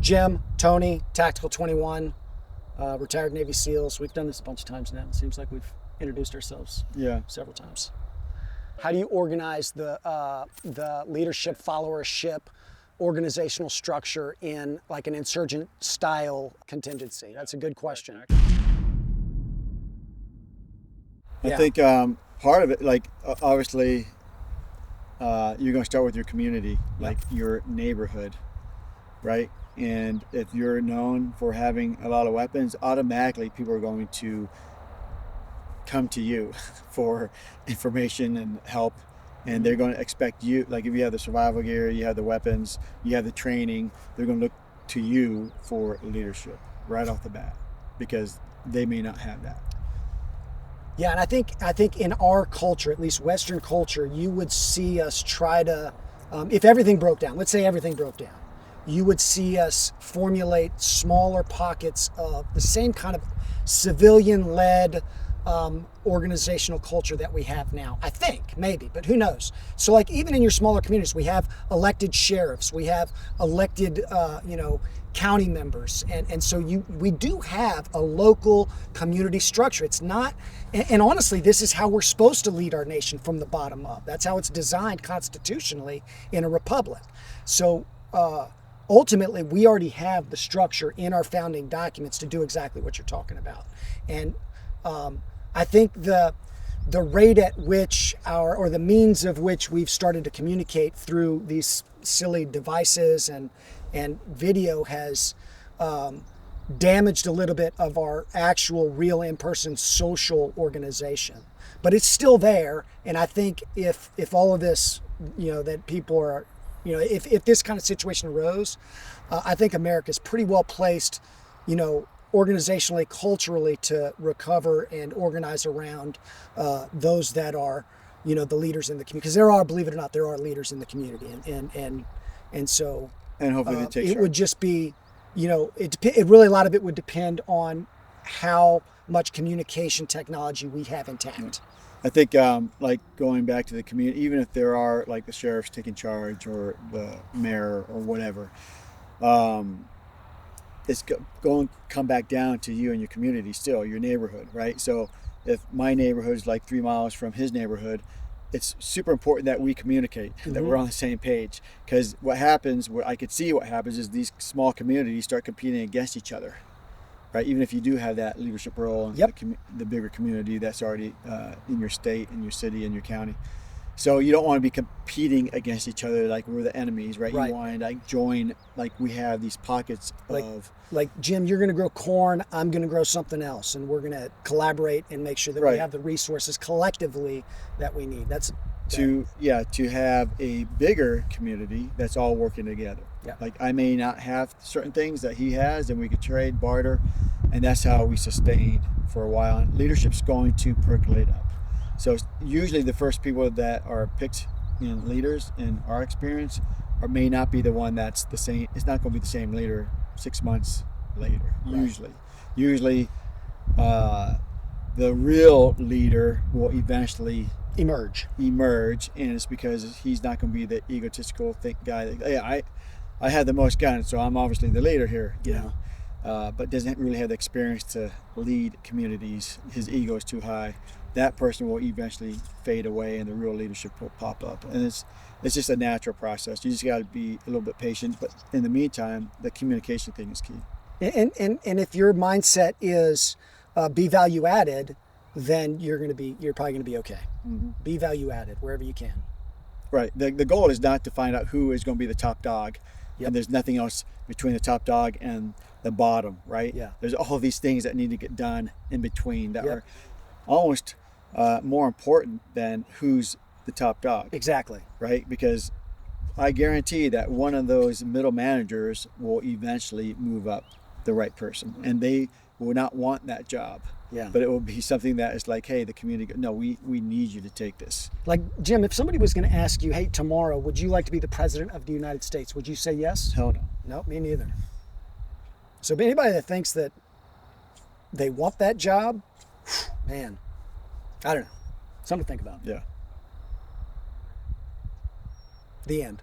Jim, Tony, Tactical 21, retired Navy SEALs. We've done this a bunch of times now. It seems like we've introduced ourselves several times. How do you organize the leadership, followership, organizational structure in like an insurgent style contingency? That's a good question. I think part of it, like obviously, you're going to start with your community, like your neighborhood, right? And if you're known for having a lot of weapons, automatically people are going to come to you for information and help, and they're going to expect you, like if you have the survival gear, you have the weapons, you have the training, they're going to look to you for leadership right off the bat because they may not have that. Yeah, and I think in our culture, at least Western culture, you would see us try to, if everything broke down, let's say everything broke down, you would see us formulate smaller pockets of the same kind of civilian-led organizational culture that we have now. I think, maybe, but who knows? So like even in your smaller communities, we have elected sheriffs, we have elected, county members. And so we do have a local community structure. It's not, and honestly, this is how we're supposed to lead our nation from the bottom up. That's how it's designed constitutionally in a republic. So ultimately, we already have the structure in our founding documents to do exactly what you're talking about. And I think the rate at which or the means of which we've started to communicate through these silly devices and video has damaged a little bit of our actual real in-person social organization. But it's still there, and I think if all of this, that people are, if this kind of situation arose, I think America's pretty well placed, organizationally, culturally, to recover and organize around those that are, the leaders in the community. Because there are, believe it or not, there are leaders in the community, and so. And hopefully they take it would just be, it really, a lot of it would depend on how much communication technology we have intact. I think like going back to the community, even if there are like the sheriffs taking charge or the mayor or whatever, it's going to come back down to you and your community still, your neighborhood, right? So if my neighborhood is like 3 miles from his neighborhood, it's super important that we communicate, that we're on the same page. Because what happens, what I could see what happens is these small communities start competing against each other, right? Even if you do have that leadership role in the bigger community that's already in your state, in your city, in your county. So you don't want to be competing against each other like we're the enemies, right? You want to like join, like we have these pockets of... Like, Jim, you're going to grow corn, I'm going to grow something else, and we're going to collaborate and make sure that we have the resources collectively that we need. To have a bigger community that's all working together. Yeah. Like I may not have certain things that he has, and we could trade, barter, and that's how we sustained for a while. And leadership's going to percolate up. So usually the first people that are picked in leaders in our experience may not be the one that's the same. It's not going to be the same leader 6 months later. Usually the real leader will eventually emerge, and it's because he's not going to be the egotistical guy that, hey, I have the most guns, so I'm obviously the leader here, but doesn't really have the experience to lead communities. His ego is too high. That person will eventually fade away, and the real leadership will pop up. And it's just a natural process. You just got to be a little bit patient. But in the meantime, the communication thing is key. And if your mindset is be value added, then you're probably going to be okay. Mm-hmm. Be value added wherever you can. Right. The goal is not to find out who is going to be the top dog. Yep. And there's nothing else between the top dog and the bottom, right? Yeah. There's all these things that need to get done in between that are almost more important than who's the top dog. Exactly. Right? Because I guarantee that one of those middle managers will eventually move up the right person, and they will not want that job. Yeah. But it will be something that is like, hey, the community, no, we need you to take this. Like, Jim, if somebody was going to ask you, hey, tomorrow, would you like to be the president of the United States? Would you say yes? Hell no. No, me neither. So anybody that thinks that they want that job, man, I don't know. Something to think about. Yeah. The end.